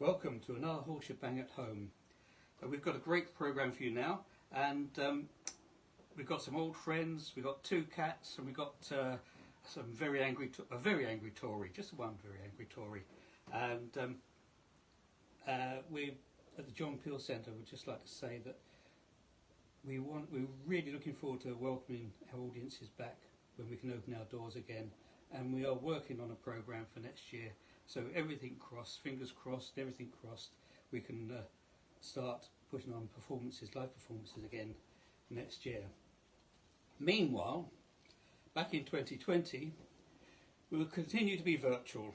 Welcome to another whole shebang at home. We've got a great programme for you now, and we've got some old friends, we've got two cats, and we've got a very angry Tory, just one very angry Tory. And we at the John Peel Centre would just like to say that we're really looking forward to welcoming our audiences back when we can open our doors again, and we are working on a programme for next year. So everything crossed, fingers crossed, everything crossed, we can start putting on live performances again next year. Meanwhile, back in 2020, we will continue to be virtual.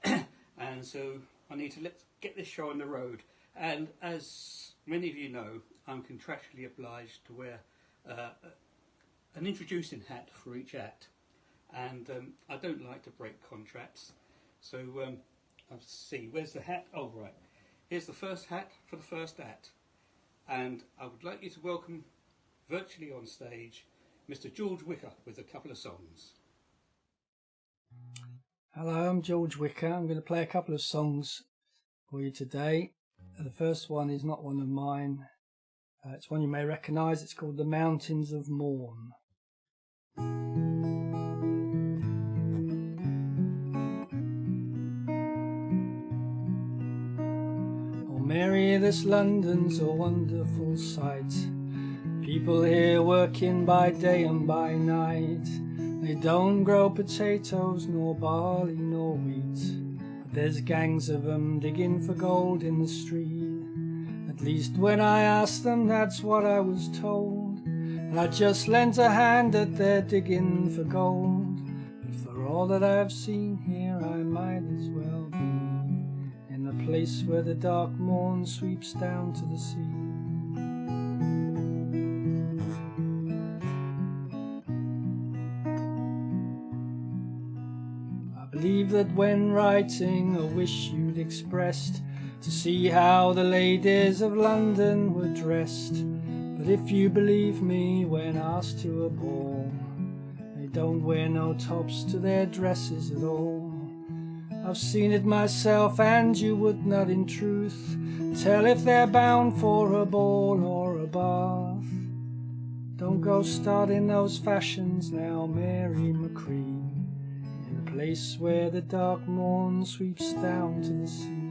And so I need to get this show on the road. And as many of you know, I'm contractually obliged to wear an introducing hat for each act. And I don't like to break contracts. So let's see, where's the hat? Oh, right. Here's the first hat for the first act. And I would like you to welcome virtually on stage Mr. George Wicker with a couple of songs. Hello, I'm George Wicker. I'm going to play a couple of songs for you today. The first one is not one of mine. It's one you may recognise. It's called The Mountains of Morgue. Mary, this London's a wonderful sight. People here working by day and by night. They don't grow potatoes, nor barley, nor wheat, but there's gangs of 'em digging for gold in the street. At least when I asked them, that's what I was told, and I just lent a hand at their digging for gold. But for all that I've seen here, I might as well be in the place where the dark morn sweeps down to the sea. I believe that when writing a wish you'd expressed to see how the ladies of London were dressed. But if you believe me, when asked to a ball, they don't wear no tops to their dresses at all. I've seen it myself, and you would not in truth tell if they're bound for a ball or a bath. Don't go starting those fashions now, Mary McCree, in the place where the dark morn sweeps down to the sea.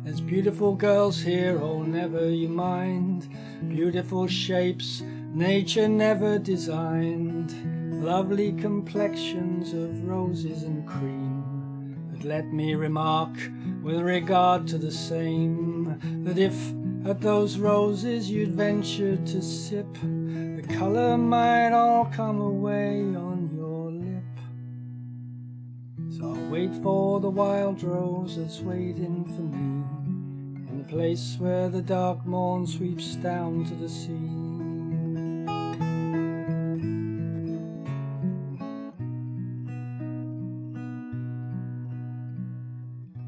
There's beautiful girls here, oh never you mind. Beautiful shapes nature never designed. Lovely complexions of roses and cream. But let me remark with regard to the same, that if at those roses you'd venture to sip, the colour might all come away on your lip. So I'll wait for the wild rose that's waiting for me, in the place where the dark morn sweeps down to the sea.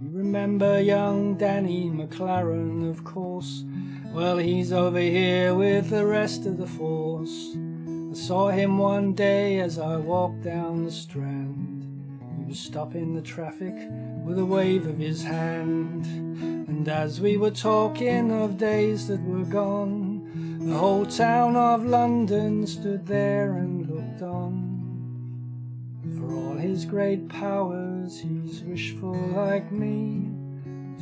You remember young Danny McLaren, of course. Well, he's over here with the rest of the force. I saw him one day as I walked down the Strand. He was stopping the traffic with a wave of his hand. And as we were talking of days that were gone, the whole town of London stood there and looked on. For all his great powers, he's wishful like me,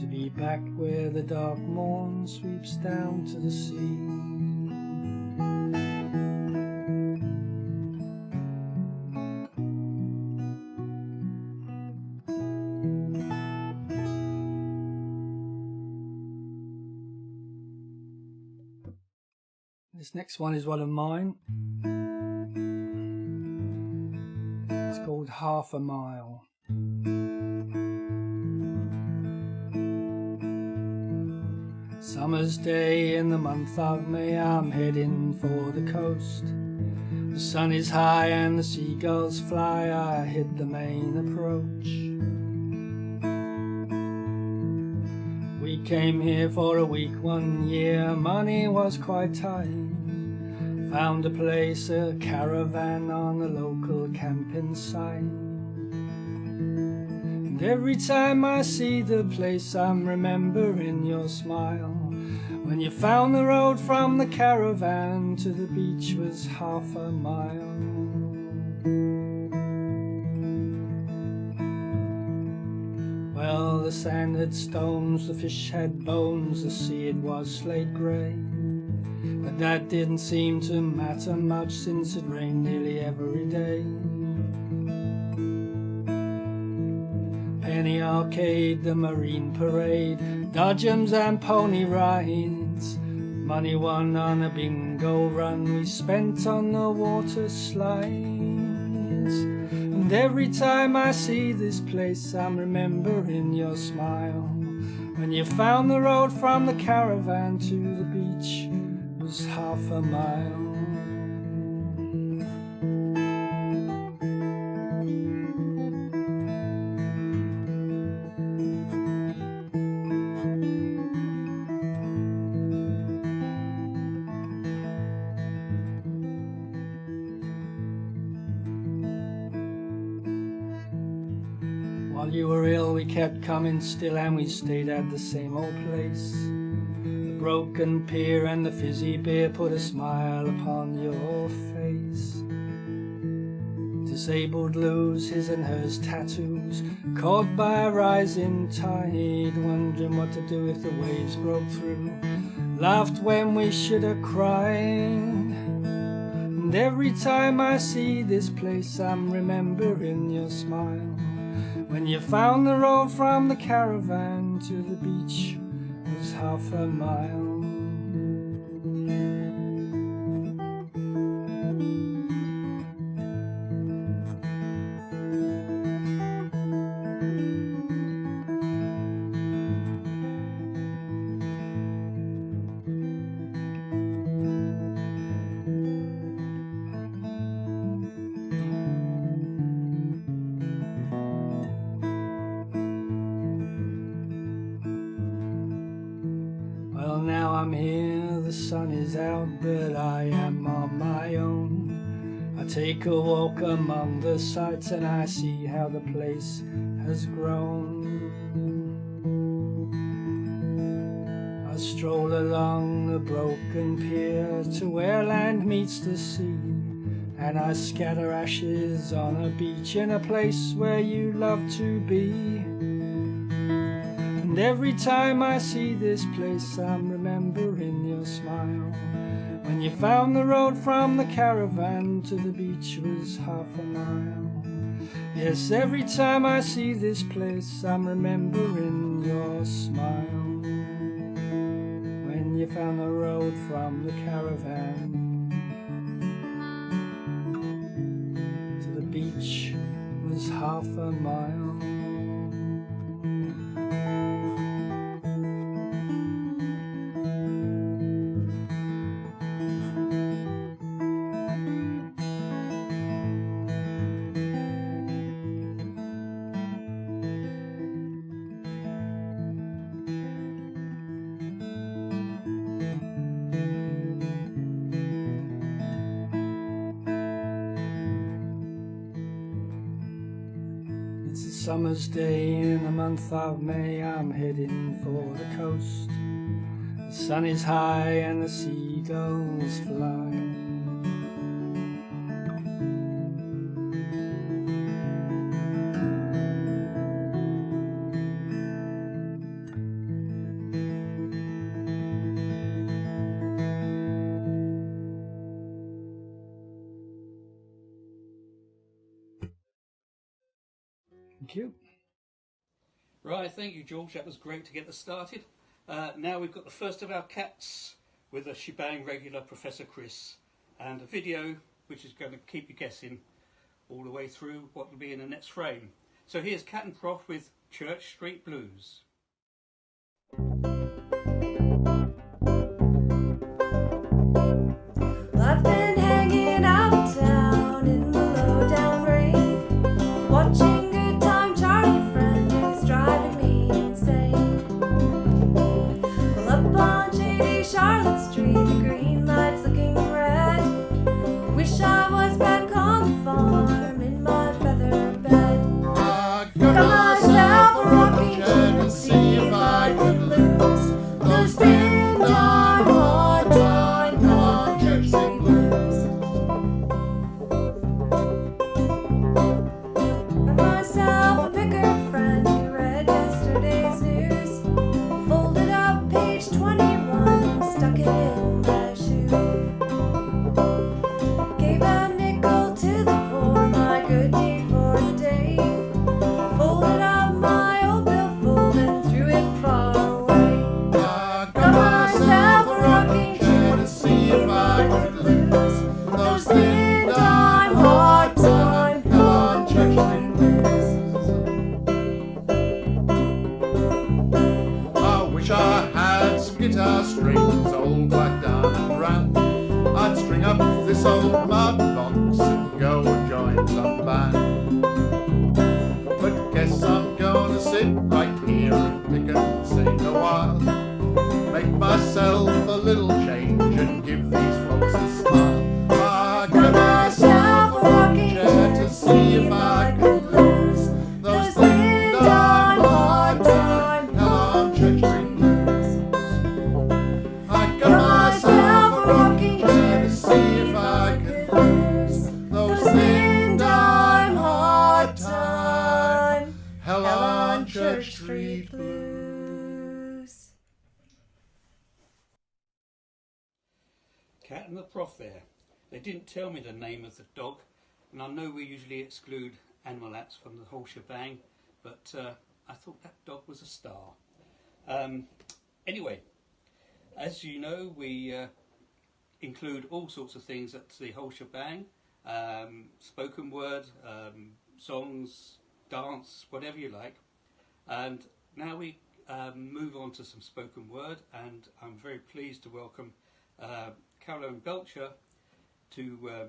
to be back where the dark morn sweeps down to the sea. This next one is one of mine. It's called Half a Mile. Summer's day in the month of May, I'm heading for the coast. The sun is high and the seagulls fly, I hit the main approach. We came here for a week one year, money was quite tight. Found a place, a caravan on a local camping site. And every time I see the place, I'm remembering your smile. When you found the road from the caravan to the beach was half a mile. Well, the sand had stones, the fish had bones, the sea it was slate grey. But that didn't seem to matter much since it rained nearly every day. Penny Arcade, the Marine Parade, dodgems and pony rides, money won on a bingo run we spent on the water slides. And every time I see this place, I'm remembering your smile. When you found the road from the caravan to the beach was half a mile. While you were ill, we kept coming still, and we stayed at the same old place. The broken pier and the fizzy beer put a smile upon your face. Disabled lose his and hers tattoos, caught by a rising tide, wondering what to do if the waves broke through. Laughed when we should have cried. And every time I see this place, I'm remembering your smile. When you found the road from the caravan to the beach was half a mile. Well, now I'm here, the sun is out, but I am on my own. I take a walk among the sights and I see how the place has grown. I stroll along the broken pier to where land meets the sea, and I scatter ashes on a beach in a place where you love to be. And every time I see this place, I'm remembering your smile. When you found the road from the caravan to the beach was half a mile. Yes, every time I see this place, I'm remembering your smile. When you found the road from the caravan to the beach was half a mile. It's a summer's day in the month of May, I'm heading for the coast. The sun is high and the seagulls fly. Thank you. Right, thank you, George. That was great to get us started. Now we've got the first of our cats with a Shebang regular, Professor Chris, and a video which is going to keep you guessing all the way through what will be in the next frame. So here's Cat and Prof with Church Street Blues. I've been hanging out of town in the low-down rain, watching Good Time Charlie Friend, who's driving me insane. Well, up on shady Charlotte Street, the green light's looking red. I wish I had some guitar strings all black down and round. I'd string up this old mud box and go and join some band. But guess I'm gonna sit right here and pick and sing a while. Make myself a little change and give these folks a smile. I got myself a rocking chair to see if I could lose those thin dark hard time hell on Church Street blues. I got myself a rocking chair to see if I could lose those thin dark hard time hell on Church Street blues. Cat and the Prof there. They didn't tell me the name of the dog, and I know we usually exclude animal acts from the whole shebang, but I thought that dog was a star. Anyway, as you know, we include all sorts of things at the whole shebang, spoken word, songs, dance, whatever you like. And now we move on to some spoken word, and I'm very pleased to welcome Caroline Belcher to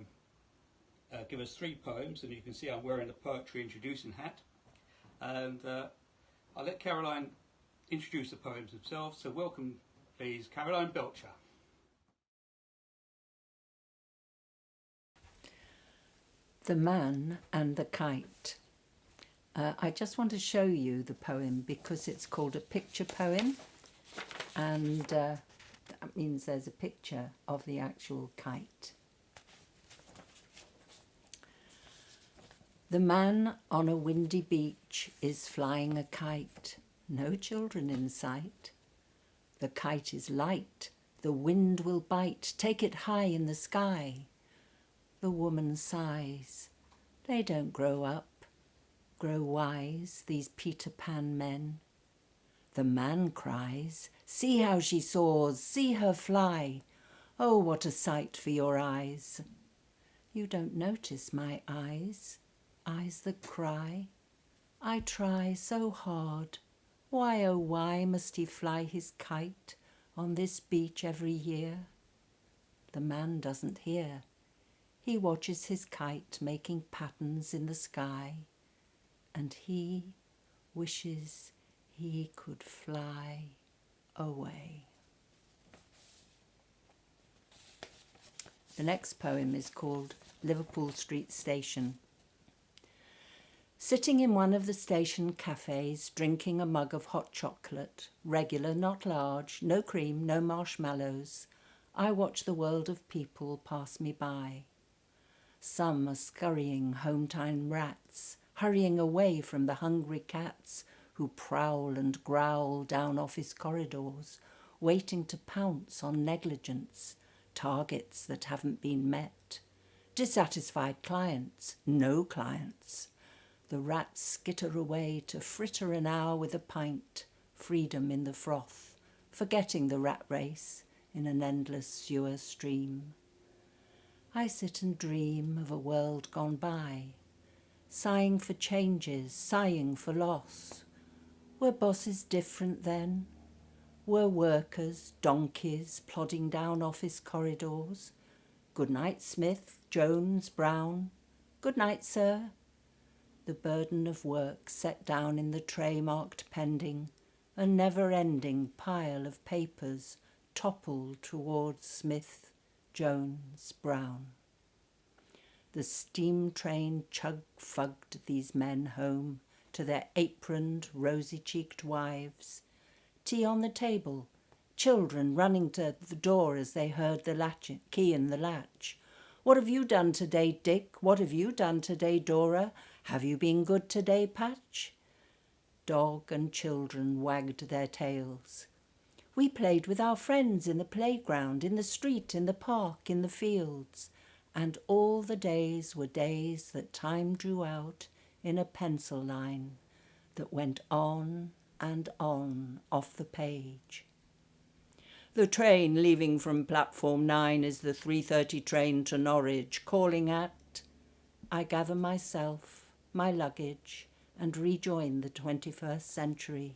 give us 3 poems, and you can see I'm wearing a poetry introducing hat, and I'll let Caroline introduce the poems themselves. So welcome please Caroline Belcher. The Man and the Kite. I just want to show you the poem because it's called a picture poem, and that means there's a picture of the actual kite. The man on a windy beach is flying a kite, no children in sight. The kite is light, the wind will bite, take it high in the sky. The woman sighs, they don't grow up, grow wise, these Peter Pan men. The man cries, see how she soars, see her fly. Oh, what a sight for your eyes. You don't notice my eyes, eyes that cry. I try so hard. Why, oh, why must he fly his kite on this beach every year? The man doesn't hear. He watches his kite making patterns in the sky, and he wishes he could fly away. The next poem is called Liverpool Street Station. Sitting in one of the station cafes, drinking a mug of hot chocolate, regular, not large, no cream, no marshmallows, I watch the world of people pass me by. Some are scurrying home-time rats, hurrying away from the hungry cats who prowl and growl down office corridors, waiting to pounce on negligence, targets that haven't been met, dissatisfied clients, no clients. The rats skitter away to fritter an hour with a pint, freedom in the froth, forgetting the rat race in an endless sewer stream. I sit and dream of a world gone by, sighing for changes, sighing for loss. Were bosses different then? Were workers donkeys plodding down office corridors? Good night, Smith, Jones, Brown. Good night, sir. The burden of work set down in the tray marked pending, a never-ending pile of papers toppled towards Smith, Jones, Brown. The steam train chug-fugged these men home to their aproned, rosy-cheeked wives. Tea on the table, children running to the door as they heard the key in the latch. What have you done today, Dick? What have you done today, Dora? Have you been good today, Patch? Dog and children wagged their tails. We played with our friends in the playground, in the street, in the park, in the fields, and all the days were days that time drew out in a pencil line that went on and on off the page. The train leaving from platform 9 is the 3:30 train to Norwich, calling at... I gather myself, my luggage, and rejoin the 21st century.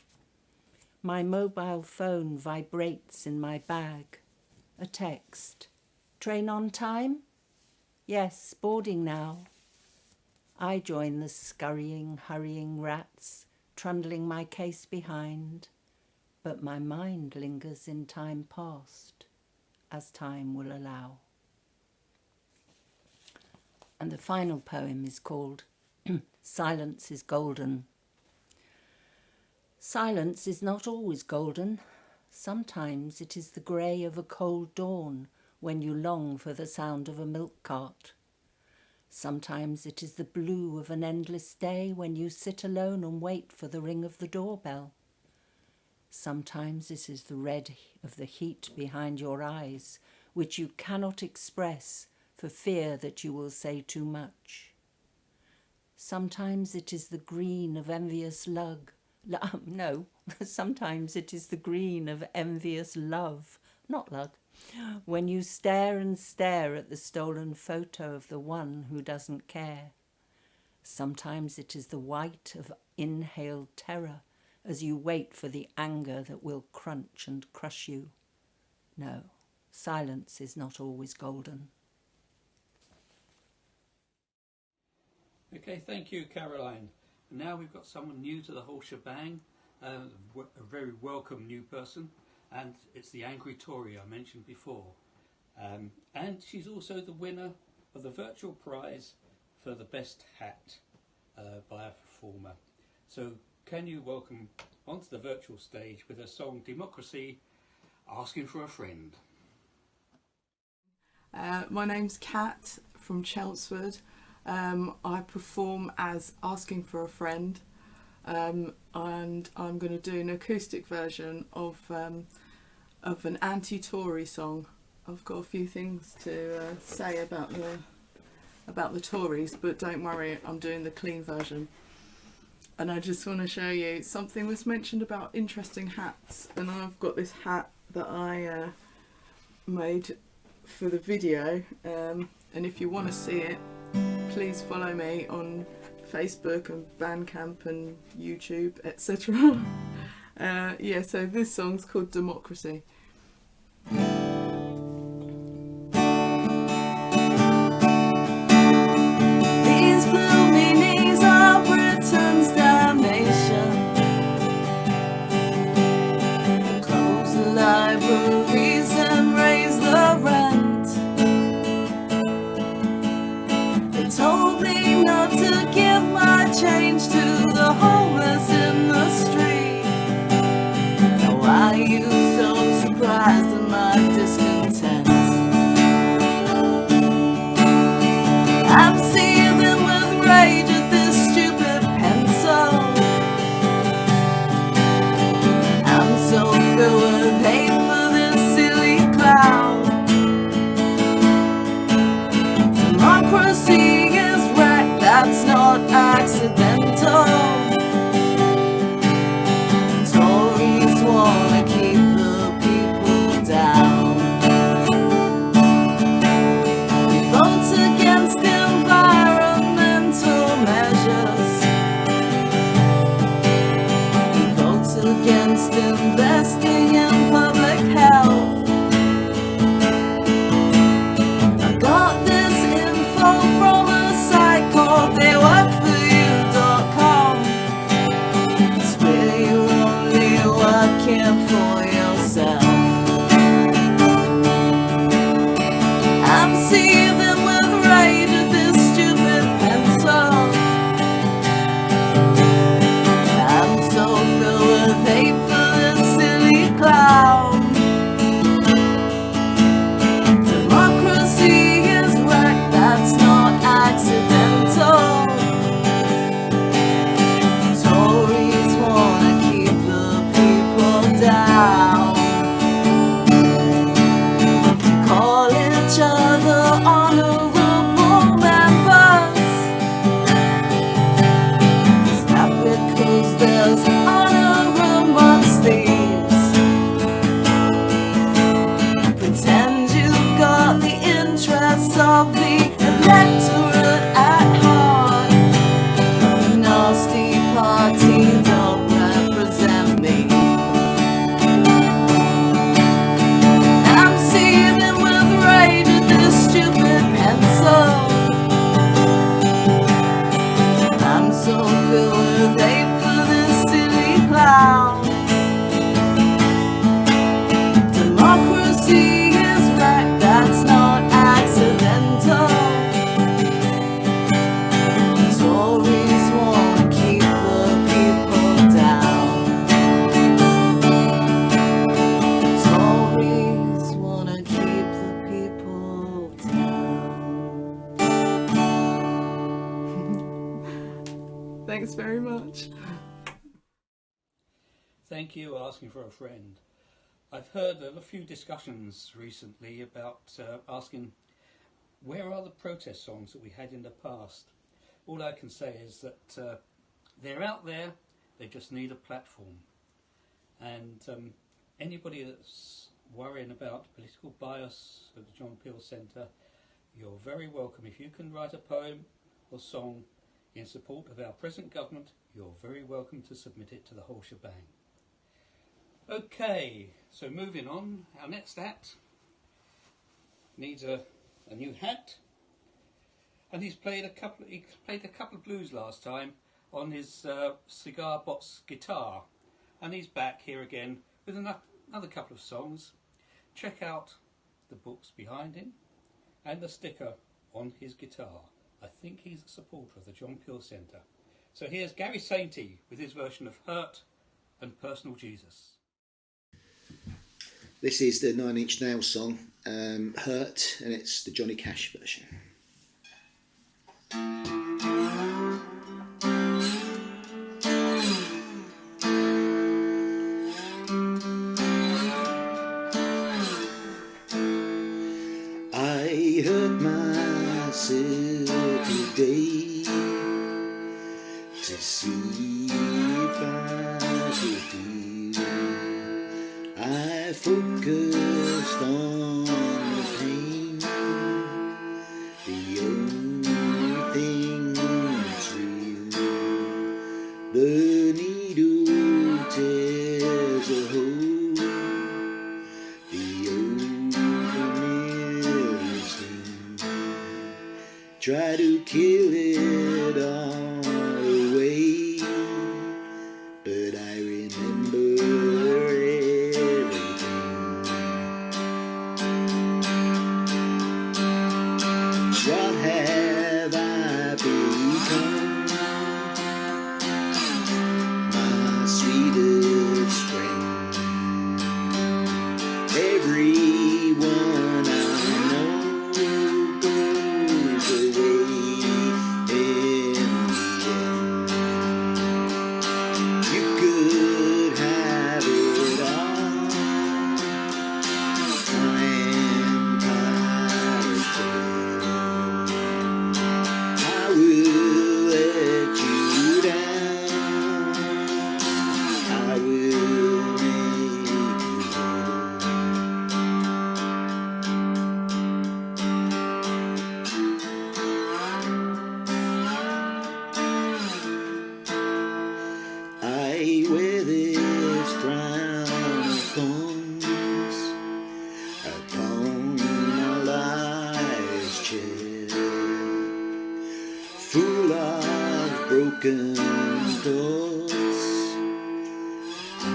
My mobile phone vibrates in my bag. A text. Train on time? Yes, boarding now. I join the scurrying, hurrying rats, trundling my case behind, but my mind lingers in time past, as time will allow. And the final poem is called Silence is Golden. Silence is not always golden. Sometimes it is the grey of a cold dawn when you long for the sound of a milk cart. Sometimes it is the blue of an endless day when you sit alone and wait for the ring of the doorbell. Sometimes it is the red of the heat behind your eyes, which you cannot express for fear that you will say too much. Sometimes it is the green of envious sometimes it is the green of envious love, not lug, when you stare and stare at the stolen photo of the one who doesn't care. Sometimes it is the white of inhaled terror as you wait for the anger that will crunch and crush you. No, silence is not always golden. Okay, thank you, Caroline. Now we've got someone new to the whole shebang, a very welcome new person, and it's the Angry Tory I mentioned before. And she's also the winner of the virtual prize for the best hat by a performer. So can you welcome onto the virtual stage with her song Democracy, Asking for a Friend. My name's Kat from Chelmsford. I perform as Asking for a Friend, and I'm going to do an acoustic version of an anti-Tory song. I've got a few things to say about the Tories, but don't worry, I'm doing the clean version. And I just want to show you, something was mentioned about interesting hats, and I've got this hat that I made for the video, and if you want to see it, please follow me on Facebook and Bandcamp and YouTube, etc. Yeah, so this song's called Democracy. These blue meanings are Britain's damnation. Close the libraries and raise the rent. They told me not to give my change to the homeless in the street. Now why are you so surprised at my discontent? I'm seething with rage at this stupid pencil. I'm so filled with hate for this silly clown. Democracy is wrecked, that's not accidental. Tories wanna keep the people down. He votes against environmental measures. He votes against investing in public health. I got this info from a site called theyworkforyou.com. It's where you're only working for yourself. I'm seething with rage at this stupid pencil. I'm so filled with hate for this silly don't feel worth ache for this silly clown. Democracy is right, that's not accidental. Tories wanna keep the people down. Tories wanna keep the people down. Thanks very much. Thank you, asking for a friend. I've heard of a few discussions recently about asking where are the protest songs that we had in the past. All I can say is that they're out there, they just need a platform. And anybody that's worrying about political bias at the John Peel Centre, you're very welcome. If you can write a poem or song in support of our present government, you're very welcome to submit it to the whole shebang. Okay, so moving on, our next act needs a new hat, and he played a couple of blues last time on his cigar box guitar, and he's back here again with another couple of songs. Check out the books behind him and the sticker on his guitar. I think he's a supporter of the John Peel Centre. So here's Gary Sainty with his version of Hurt and Personal Jesus. This is the Nine Inch Nails song, Hurt, and it's the Johnny Cash version. I hurt myself today to see if I could feel. I focused on the pain, the only thing that's real. The needle tears a hole, the opening is thin. Try to kill it all away, but I remember what have I become? My sweetest friend. Everyone I know goes away in the end. You could have it all. I am tired. I will let you down. I will make you I wear this crown of thorns upon my life's chair, full of broken thoughts I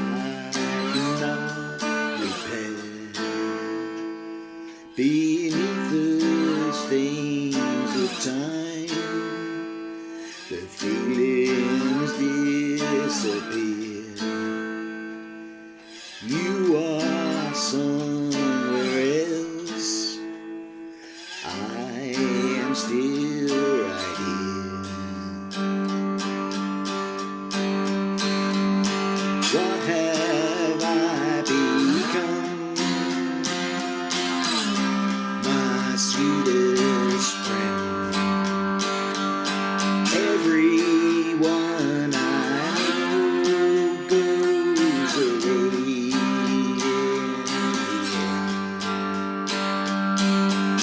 cannot repair. Beneath the stains of time, the feelings disappear. You are somewhere else, I am still right here. What have I become? My sweetest friend. Everyone I know goes away in the end.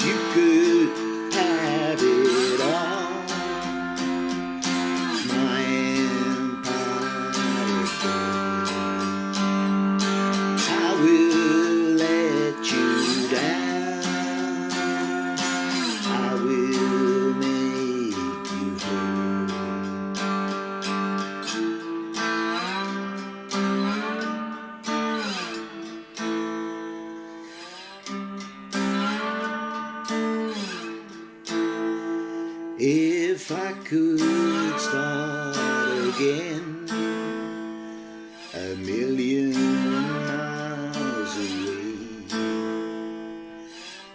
You could have it could start again 1,000,000 miles away,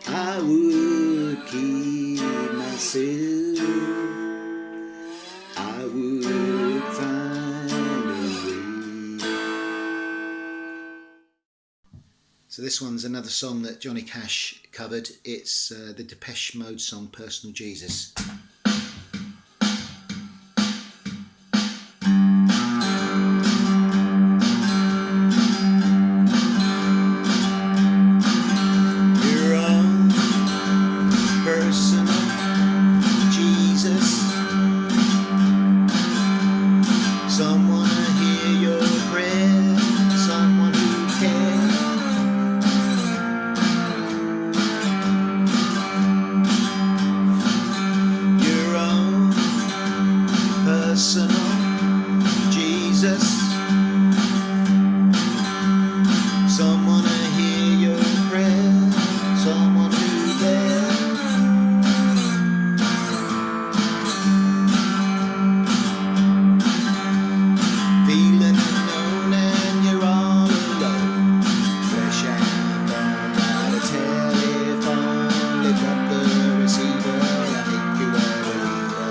I would keep myself, I would find a way. So this one's another song that Johnny Cash covered. It's the Depeche Mode song Personal Jesus. Your own personal Jesus, someone to hear your prayer, someone who cares. Your own personal Jesus, someone to hear your prayer, someone who cares. Feeling unknown and you're all alone, fresh and gone by the telephone, lift up the receiver, I think you are a hero.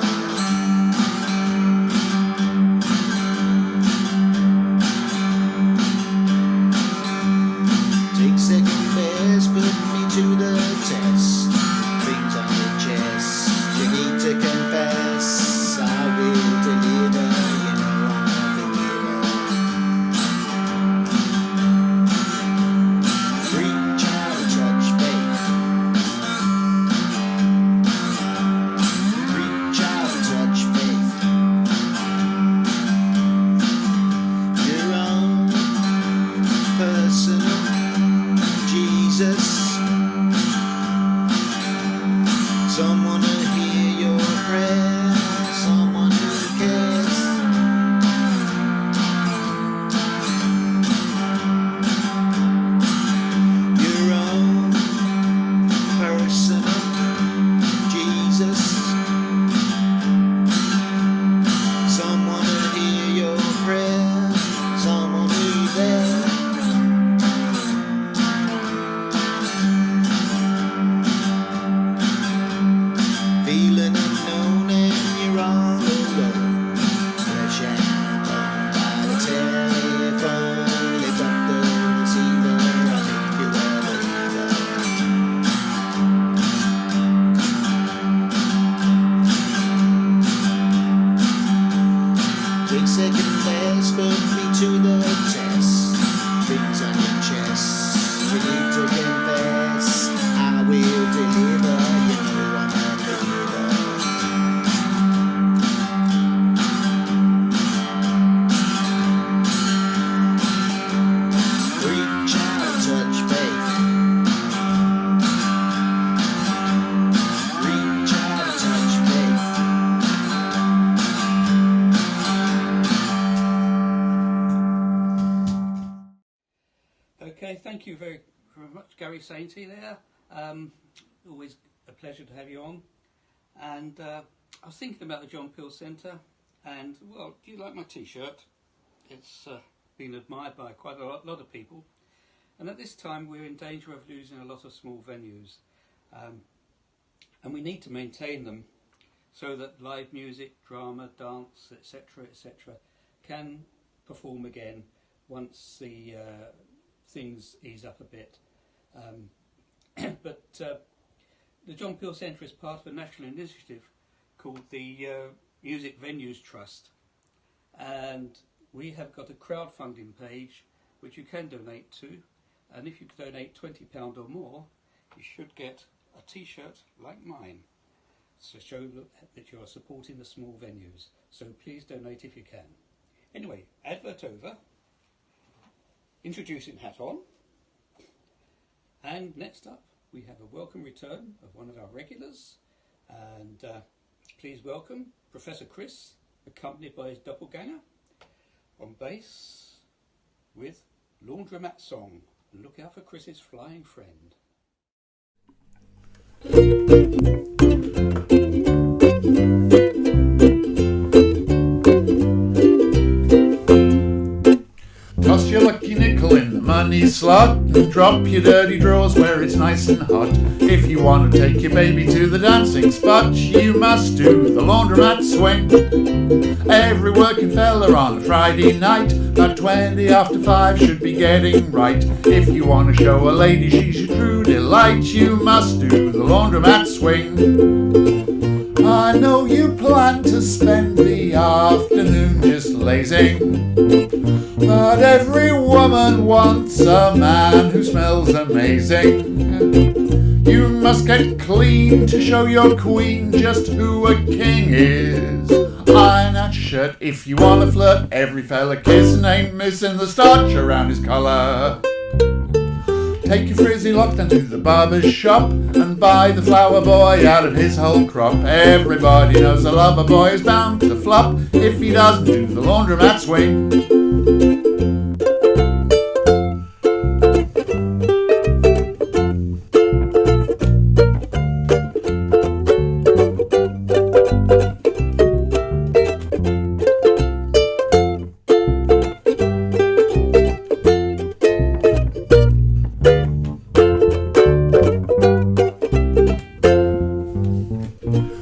Take second best, put me to the test, things on your chest, you need to confess, I will deliver, you know I'm the hero. Reach out and touch faith, reach out and touch faith. Your own personal Jesus, someone to hear your prayer, someone who cares. Your own personal Jesus, someone to hear your prayer, someone who's there. Feeling unknown and you're all alone, fresh and gone by the telephone, lift up the receiver, I think you are the hero. Take second best, put me to the test, things on your chest, you need to confess, I will deliver, you know I'm the hero. Reach out and touch faith, reach out and touch faith. Okay, thank you very much, Gary Sainty there. Always a pleasure to have you on. And I was thinking about the John Peel Centre, and, well, do you like my T-shirt? It's been admired by quite a lot of people. And at this time, we're in danger of losing a lot of small venues. And we need to maintain them so that live music, drama, dance, etc., can perform again once the things ease up a bit. But the John Peel Centre is part of a national initiative called the Music Venues Trust, and we have got a crowdfunding page which you can donate to, and if you donate £20 or more, you should get a T-shirt like mine to show that you are supporting the small venues. So please donate if you can. Anyway, advert over. Introducing hat on. And next up, we have a welcome return of one of our regulars. And please welcome Professor Chris, accompanied by his doppelganger, on bass with Laundromat Song. And look out for Chris's flying friend. bunny slut and drop your dirty drawers where it's nice and hot. If you want to take your baby to the dancing spot, you must do the laundromat swing. Every working fella on a Friday night at 20 after 5 should be getting right. If you want to show a lady she's your true delight, you must do the laundromat swing. I know you plan to spend the afternoon just lazing, but every woman wants a man who smells amazing. You must get clean to show your queen just who a king is. Iron out your shirt if you want to flirt. Every fella kissing ain't missing the starch around his collar. Take your frizzy lock down to the barber's shop and buy the flower boy out of his whole crop. Everybody knows a lover boy is bound to flop if he doesn't do the laundromat swing.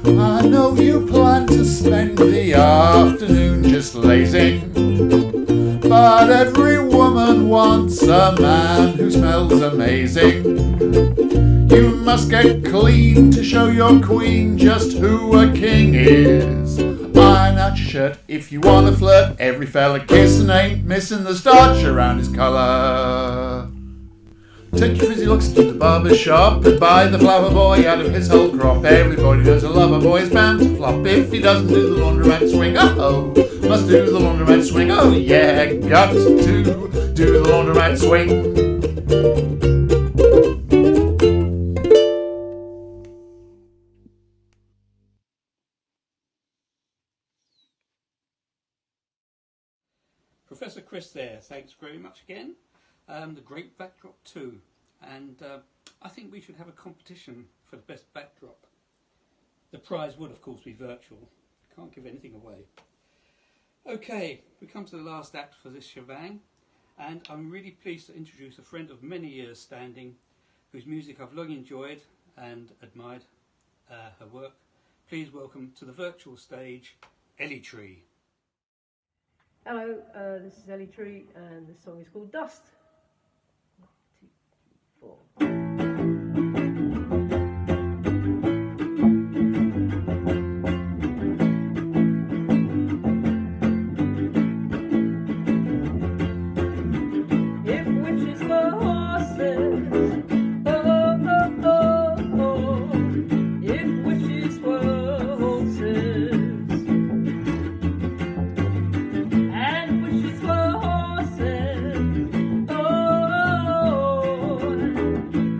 I know you plan to spend the afternoon just lazing, but every woman wants a man who smells amazing. You must get clean to show your queen just who a king is. Iron out your shirt if you want to flirt. Every fella kissing ain't missing the starch around his collar. Take your frizzy looks to the barber's shop and buy the flower boy out of his whole crop. Everybody knows a lover boy is bound to flop if he doesn't do the laundromat swing. Oh, must do the laundromat swing. Oh yeah, got to do the laundromat swing. Professor Chris there, thanks very much again. The great backdrop too, and I think we should have a competition for the best backdrop. The prize would of course be virtual, can't give anything away. Okay, we come to the last act for this shebang, and I'm really pleased to introduce a friend of many years standing, whose music I've long enjoyed and admired her work. Please welcome to the virtual stage, Ellie Tree. Hello, this is Ellie Tree and this song is called Dust. 1, 2, 3, 4. If witches were horses, oh, oh, oh, oh. If witches were horses, and witches were horses, oh,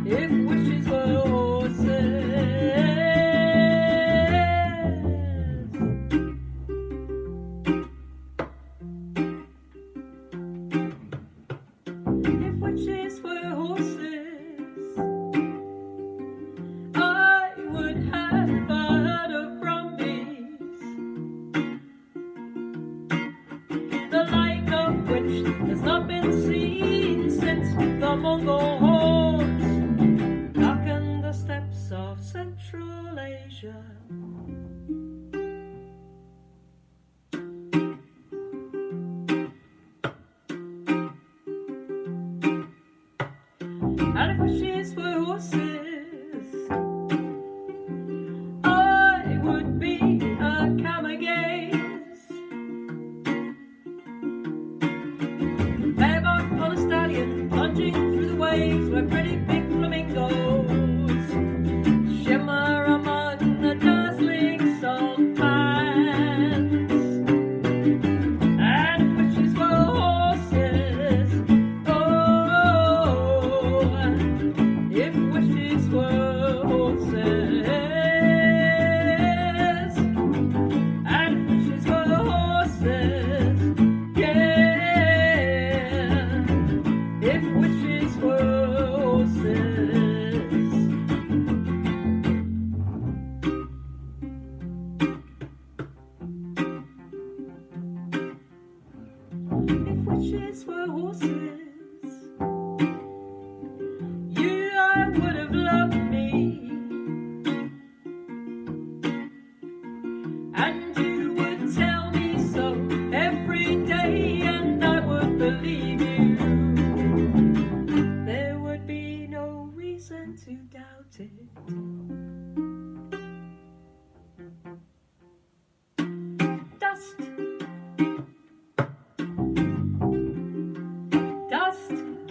if witches were horses. If witches were horses, I would have a herd of brumbies, the like of which has not been seen since the Mongol hordes darkened the steppes of Central Asia. And if witches were horses, I would be a camergaze, bareback on a stallion, plunging through the waves where pretty big flamingos shimmer among the dazzling salt pans. And if witches were horses, oh, if witches were horses, and if witches were horses, yeah, if witches were horses. If witches were horses,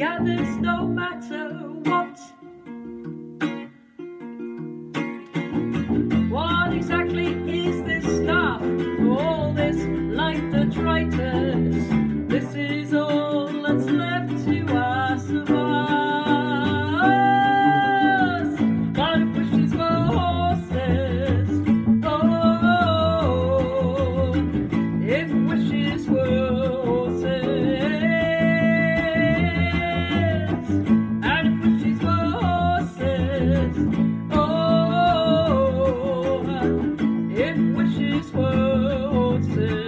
gathers no matter what. What exactly is this stuff? All this like detritus. This is all that's left to us of us. God of wishes for horses. Oh, if wishes were horses, and if wishes were horses. Oh, if wishes were horses.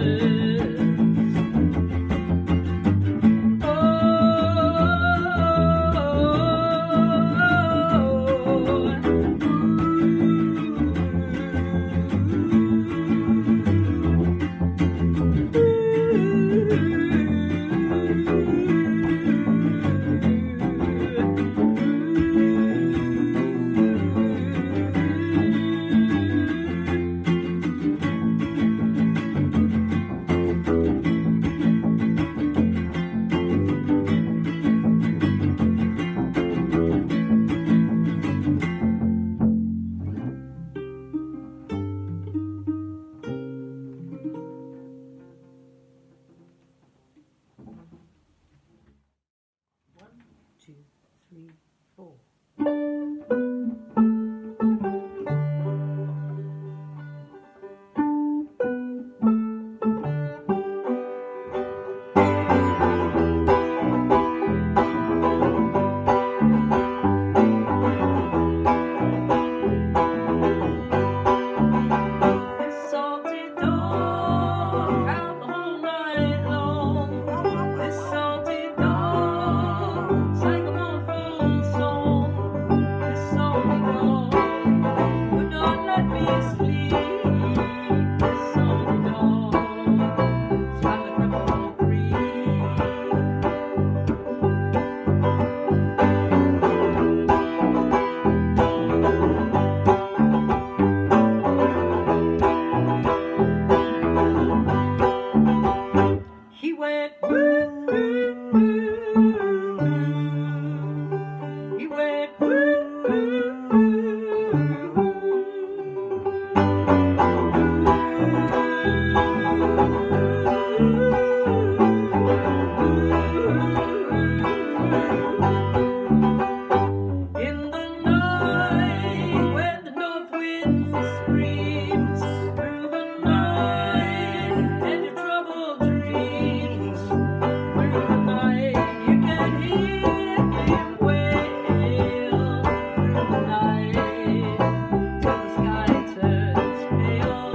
One, two, three, four. This salty dog out the whole night long. This salty dog sang a mournful song. This salty dog would not let me sleep. This salty dog swam the cripple free. He went woo, woo, woo. He went woo, woo, in the night when the north wind screams through the night and your troubled dreams. Through the night you can hear him wail. Through the night till the sky turns pale.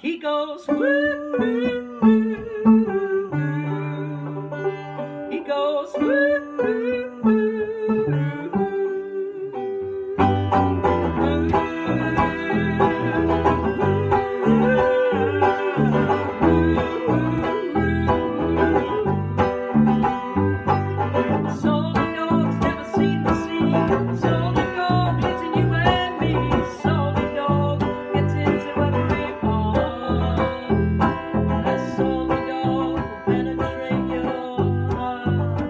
He goes woo, woo, woo. He goes woo, woo, Salty dog's never seen the sea. Salty dog lives in you and me. Salty dog gets into every part. That salty dog will penetrate your heart.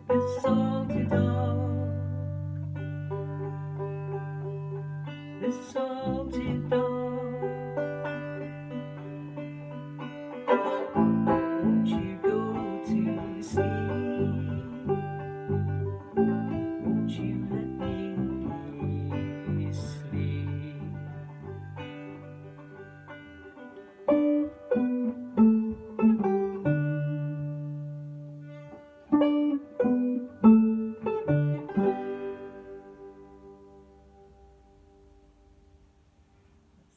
This salty dog, this salty dog. Won't you go to sleep? Won't you let me sleep?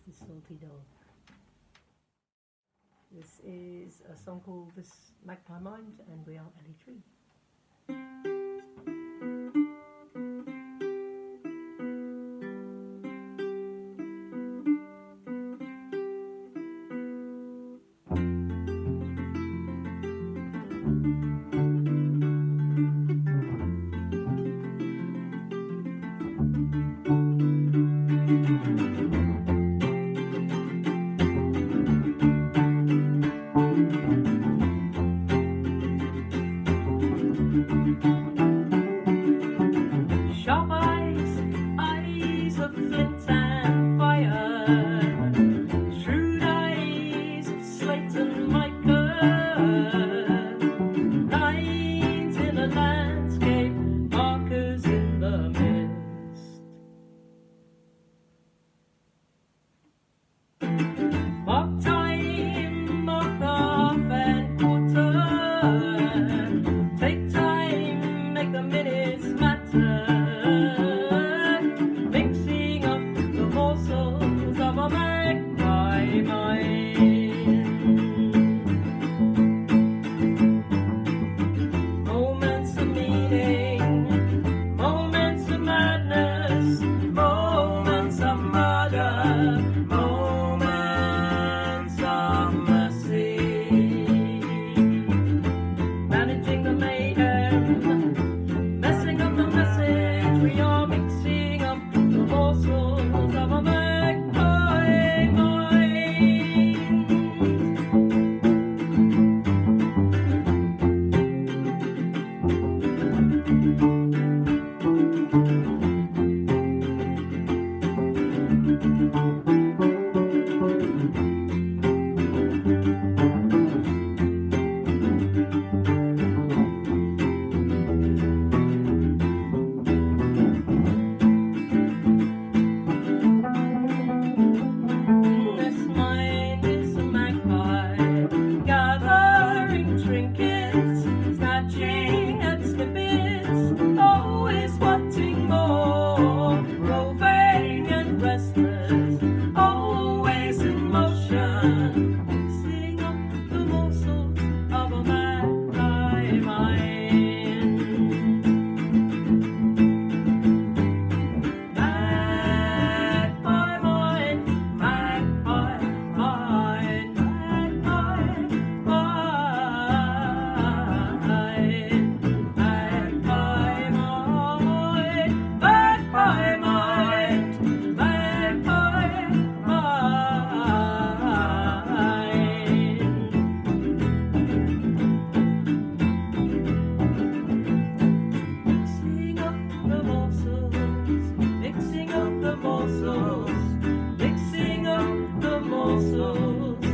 That's the salty dog. This is a song called This Magpie Mind, and we are Ellie Tree. mixing up the morsels of a magpie mind. Moments of meaning, moments of madness, moments of murder, moments of mercy. Managing the mayhem, messing up the message, we are mixing up the morsels of a magpie mind. This mind is a magpie, gathering trinkets, snatching at snippets, always wanting more, roving and restless, always in motion, mixing up the morsels of a magpie mind. Magpie mind, magpie mind, magpie mind, magpie mind, magpie mind, magpie mixing up the morsels, mixing up the morsels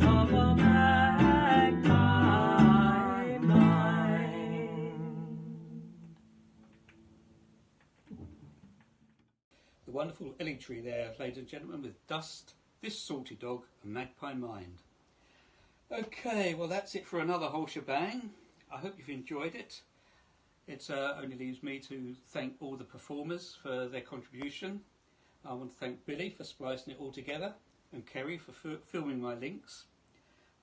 of a magpie mind. The wonderful Ellie Tree there, ladies and gentlemen, with Dust, This Salty Dog, and Magpie Mind. Okay, well that's it for another whole shebang. I hope you've enjoyed it. It only leaves me to thank all the performers for their contribution. I want to thank Billy for splicing it all together, and Kerry for filming my links.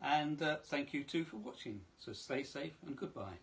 And thank you too for watching. So stay safe and goodbye.